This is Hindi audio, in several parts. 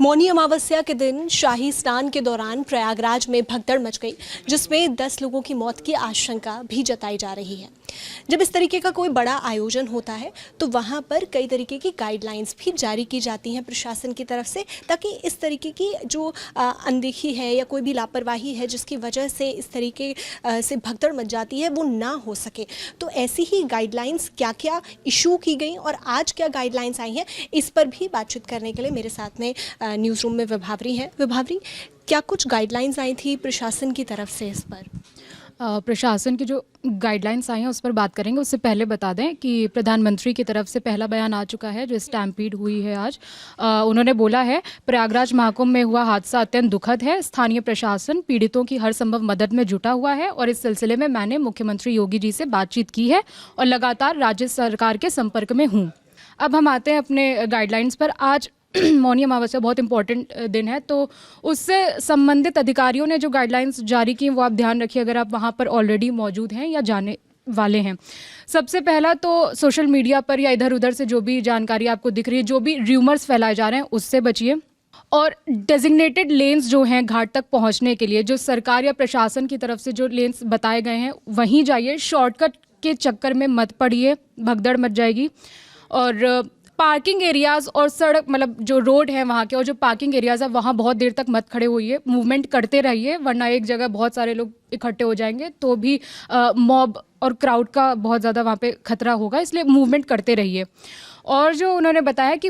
मौनी अमावस्या के दिन शाही स्नान के दौरान प्रयागराज में भगदड़ मच गई, जिसमें 10 लोगों की मौत की आशंका भी जताई जा रही है। जब इस तरीके का कोई बड़ा आयोजन होता है तो वहां पर कई तरीके की गाइडलाइंस भी जारी की जाती हैं प्रशासन की तरफ से, ताकि इस तरीके की जो अनदेखी है या कोई भी लापरवाही है जिसकी वजह से इस तरीके से भगदड़ मच जाती है वो ना हो सके। तो ऐसी ही गाइडलाइंस क्या क्या इशू की गई और आज क्या गाइडलाइंस आई हैं, इस पर भी बातचीत करने के लिए मेरे साथ में न्यूज़ रूम में विभावरी हैं। विभावरी, क्या कुछ गाइडलाइंस आई थी प्रशासन की तरफ से इस पर? प्रशासन की जो गाइडलाइंस आई हैं उस पर बात करेंगे। उससे पहले बता दें कि प्रधानमंत्री की तरफ से पहला बयान आ चुका है जो स्टैम्पीड हुई है आज। उन्होंने बोला है, प्रयागराज महाकुंभ में हुआ हादसा अत्यंत दुखद है। स्थानीय प्रशासन पीड़ितों की हर संभव मदद में जुटा हुआ है और इस सिलसिले में मैंने मुख्यमंत्री योगी जी से बातचीत की है और लगातार राज्य सरकार के संपर्क में हूँ। अब हम आते हैं अपने गाइडलाइंस पर। आज मौनी अमावस्या बहुत इंपॉर्टेंट दिन है, तो उससे संबंधित अधिकारियों ने जो गाइडलाइंस जारी की वो आप ध्यान रखिए अगर आप वहाँ पर ऑलरेडी मौजूद हैं या जाने वाले हैं। सबसे पहला तो सोशल मीडिया पर या इधर उधर से जो भी जानकारी आपको दिख रही है, जो भी र्यूमर्स फैलाए जा रहे हैं उससे बचिए। और डेजिग्नेटेड लेन्स जो हैं घाट तक पहुँचने के लिए, जो सरकार या प्रशासन की तरफ से जो लेन्स बताए गए हैं वहीं जाइए। शॉर्टकट के चक्कर में मत पड़िए, भगदड़ मच जाएगी। और पार्किंग एरियाज़ और सड़क, मतलब जो रोड है वहाँ के और जो पार्किंग एरियाज़ है वहाँ बहुत देर तक मत खड़े होइए, मूवमेंट करते रहिए, वरना एक जगह बहुत सारे लोग इकट्ठे हो जाएंगे तो भी मॉब और क्राउड का बहुत ज़्यादा वहाँ पे खतरा होगा, इसलिए मूवमेंट करते रहिए। और जो उन्होंने बताया कि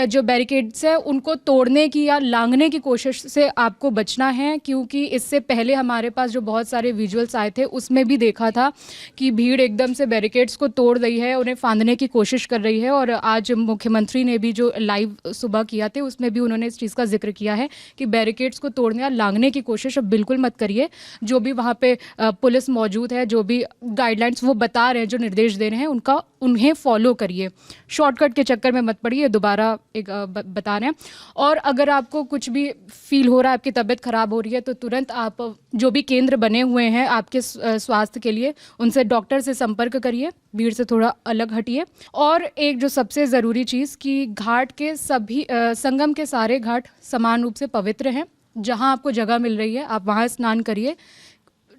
जो बैरिकेड्स है उनको तोड़ने की या लांघने की कोशिश से आपको बचना है, क्योंकि इससे पहले हमारे पास जो बहुत सारे विजुअल्स आए थे उसमें भी देखा था कि भीड़ एकदम से बैरिकेड्स को तोड़ रही है, उन्हें फांदने की कोशिश कर रही है। और आज मुख्यमंत्री ने भी जो लाइव सुबह किया थे उसमें भी उन्होंने इस चीज़ का जिक्र किया है कि बैरिकेड्स को तोड़ने या लांघने की कोशिश अब बिल्कुल मत करिए। जो भी वहाँ पे पुलिस मौजूद है, जो भी गाइडलाइंस वो बता रहे हैं, जो निर्देश दे रहे हैं उन्हें फॉलो करिए। शॉर्टकट के चक्कर में मत पड़िए, दोबारा एक बता रहे हैं। और अगर आपको कुछ भी फील हो रहा है, आपकी तबीयत ख़राब हो रही है, तो तुरंत आप जो भी केंद्र बने हुए हैं आपके स्वास्थ्य के लिए, उनसे डॉक्टर से संपर्क करिए, भीड़ से थोड़ा अलग हटिए। और एक जो सबसे ज़रूरी चीज़ कि घाट के सभी संगम के सारे घाट समान रूप से पवित्र हैं। जहाँ आपको जगह मिल रही है आप वहाँ स्नान करिए।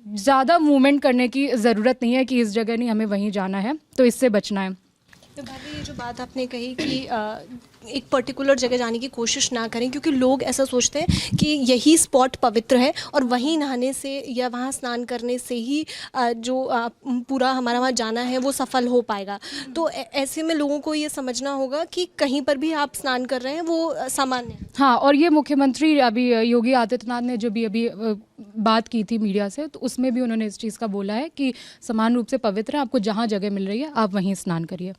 ज़्यादा मूवमेंट करने की ज़रूरत नहीं है कि इस जगह नहीं हमें वहीं जाना है, तो इससे बचना है। तो भाभी, ये जो बात आपने कही कि एक पर्टिकुलर जगह जाने की कोशिश ना करें, क्योंकि लोग ऐसा सोचते हैं कि यही स्पॉट पवित्र है और वहीं नहाने से या वहाँ स्नान करने से ही जो पूरा हमारा वहाँ जाना है वो सफल हो पाएगा। तो ऐसे में लोगों को ये समझना होगा कि कहीं पर भी आप स्नान कर रहे हैं वो सामान्य है। हाँ, और ये मुख्यमंत्री अभी योगी आदित्यनाथ ने जो भी अभी बात की थी मीडिया से, तो उसमें भी उन्होंने इस चीज़ का बोला है कि समान रूप से पवित्र है, आपको जहाँ जगह मिल रही है आप वहीं स्नान करिए।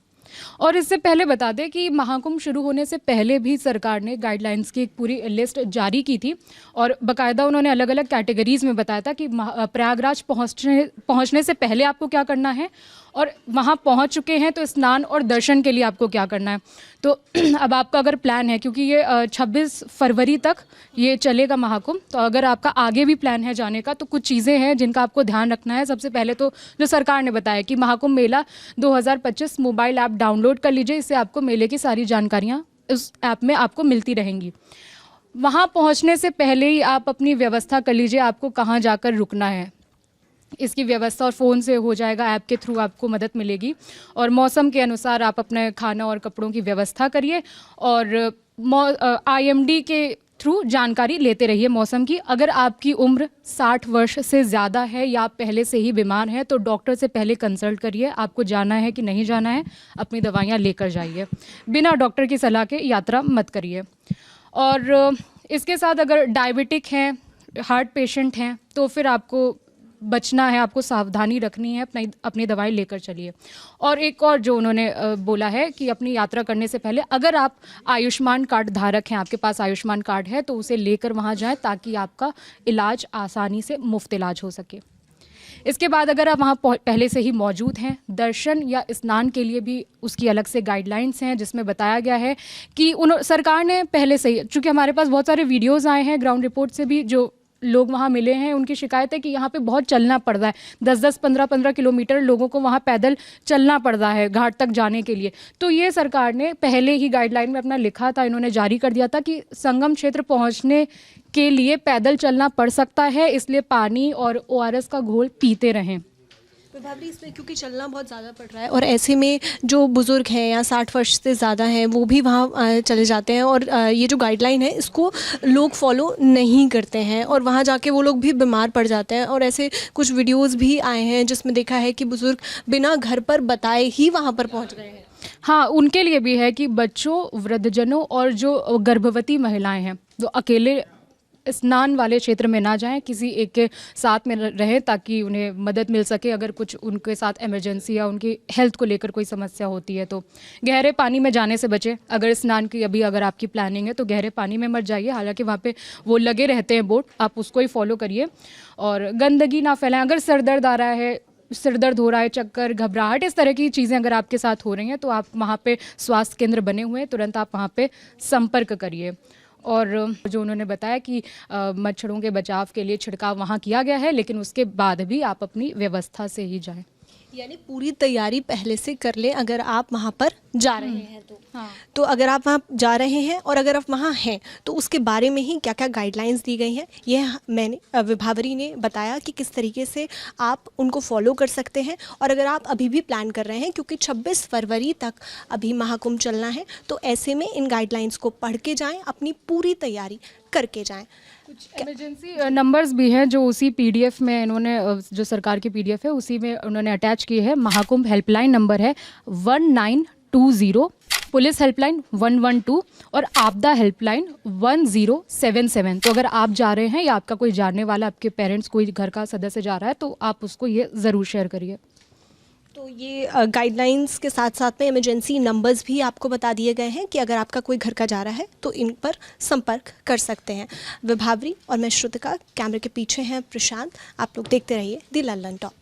और इससे पहले बता दें कि महाकुंभ शुरू होने से पहले भी सरकार ने गाइडलाइंस की एक पूरी लिस्ट जारी की थी और बाकायदा उन्होंने अलग अलग कैटेगरीज में बताया था कि प्रयागराज पहुंचने से पहले आपको क्या करना है और वहां पहुंच चुके हैं तो स्नान और दर्शन के लिए आपको क्या करना है। तो अब आपका अगर प्लान है, क्योंकि ये 26 फरवरी तक ये चलेगा महाकुंभ, तो अगर आपका आगे भी प्लान है जाने का तो कुछ चीज़ें हैं जिनका आपको ध्यान रखना है। सबसे पहले तो जो सरकार ने बताया कि महाकुंभ मेला 2025 मोबाइल ऐप डाउनलोड कर लीजिए, इससे आपको मेले की सारी जानकारियाँ उस ऐप में आपको मिलती रहेंगी। वहाँ पहुँचने से पहले ही आप अपनी व्यवस्था कर लीजिए, आपको कहाँ जाकर रुकना है इसकी व्यवस्था और फ़ोन से हो जाएगा, ऐप के थ्रू आपको मदद मिलेगी। और मौसम के अनुसार आप अपने खाना और कपड़ों की व्यवस्था करिए और IMD के थ्रू जानकारी लेते रहिए मौसम की। अगर आपकी उम्र 60 वर्ष से ज़्यादा है या आप पहले से ही बीमार हैं तो डॉक्टर से पहले कंसल्ट करिए, आपको जाना है कि नहीं जाना है, अपनी दवाइयाँ लेकर जाइए, बिना डॉक्टर की सलाह के यात्रा मत करिए। और इसके साथ अगर डायबिटिक हैं, हार्ट पेशेंट हैं, तो फिर आपको बचना है, आपको सावधानी रखनी है, अपनी दवाई लेकर चलिए। और एक और जो उन्होंने बोला है कि अपनी यात्रा करने से पहले अगर आप आयुष्मान कार्ड धारक हैं, आपके पास आयुष्मान कार्ड है, तो उसे लेकर वहाँ जाएं ताकि आपका इलाज आसानी से मुफ्त इलाज हो सके। इसके बाद अगर आप वहाँ पहले से ही मौजूद हैं, दर्शन या स्नान के लिए भी उसकी अलग से गाइडलाइंस हैं जिसमें बताया गया है कि सरकार ने पहले से ही, चूँकि हमारे पास बहुत सारे वीडियोज़ आए हैं ग्राउंड रिपोर्ट से भी, जो लोग वहाँ मिले हैं, उनकी शिकायत है कि यहाँ पे बहुत चलना पड़ रहा है, 10-10, 15-15 किलोमीटर लोगों को वहाँ पैदल चलना पड़ रहा है घाट तक जाने के लिए। तो ये सरकार ने पहले ही गाइडलाइन में अपना लिखा था, इन्होंने जारी कर दिया था कि संगम क्षेत्र पहुँचने के लिए पैदल चलना पड़ सकता है, इसलिए पानी और ORS का घोल पीते रहें। विभावरी, इसमें क्योंकि चलना बहुत ज़्यादा पड़ रहा है और ऐसे में जो बुज़ुर्ग हैं या 60 वर्ष से ज़्यादा हैं वो भी वहाँ चले जाते हैं और ये जो गाइडलाइन है इसको लोग फॉलो नहीं करते हैं और वहाँ जाके वो लोग भी बीमार पड़ जाते हैं। और ऐसे कुछ वीडियोस भी आए हैं जिसमें देखा है कि बुज़ुर्ग बिना घर पर बताए ही वहाँ पर पहुँच गए हैं। हाँ, उनके लिए भी है कि बच्चों, वृद्धजनों और जो गर्भवती महिलाएं हैं वो अकेले स्नान वाले क्षेत्र में ना जाएं, किसी एक के साथ में रहें ताकि उन्हें मदद मिल सके अगर कुछ उनके साथ इमरजेंसी या उनकी हेल्थ को लेकर कोई समस्या होती है तो। गहरे पानी में जाने से बचें, अगर स्नान की अभी अगर आपकी प्लानिंग है तो गहरे पानी में मत जाइए, हालांकि वहाँ पे वो लगे रहते हैं बोट, आप उसको ही फॉलो करिए। और गंदगी ना फैलाएं, अगर सर दर्द आ रहा है, सिर दर्द हो रहा है, चक्कर, घबराहट, इस तरह की चीज़ें अगर आपके साथ हो रही हैं तो आप वहाँ पे स्वास्थ्य केंद्र बने हुए हैं, तुरंत आप वहाँ पे संपर्क करिए। और जो उन्होंने बताया कि मच्छरों के बचाव के लिए छिड़काव वहाँ किया गया है, लेकिन उसके बाद भी आप अपनी व्यवस्था से ही जाएं। यानी पूरी तैयारी पहले से कर लें अगर आप वहाँ पर जा रहे हैं तो। हाँ। तो अगर आप वहाँ जा रहे हैं और अगर आप वहाँ हैं तो उसके बारे में ही क्या क्या गाइडलाइंस दी गई हैं, यह मैंने विभावरी ने बताया कि किस तरीके से आप उनको फॉलो कर सकते हैं। और अगर आप अभी भी प्लान कर रहे हैं, क्योंकि 26 फरवरी तक अभी महाकुंभ चलना है, तो ऐसे में इन गाइडलाइंस को पढ़ के जाएँ, अपनी पूरी तैयारी करके जाएँ। कुछ इमरजेंसी नंबर्स भी हैं जो उसी PDF में इन्होंने, जो सरकार की PDF है उसी में उन्होंने अटैच किए हैं। महाकुंभ हेल्पलाइन नंबर है 1920, पुलिस हेल्पलाइन 112 और आपदा हेल्पलाइन 1077। तो अगर आप जा रहे हैं या आपका कोई जानने वाला, आपके पेरेंट्स, कोई घर का सदस्य जा रहा है तो आप उसको ये ज़रूर शेयर करिए। तो ये गाइडलाइंस के साथ साथ में इमरजेंसी नंबर्स भी आपको बता दिए गए हैं कि अगर आपका कोई घर का जा रहा है तो इन पर संपर्क कर सकते हैं। विभावरी और मैं श्रुतिका, कैमरे के पीछे हैं प्रशांत। आप लोग देखते रहिए दी लंदन टॉक।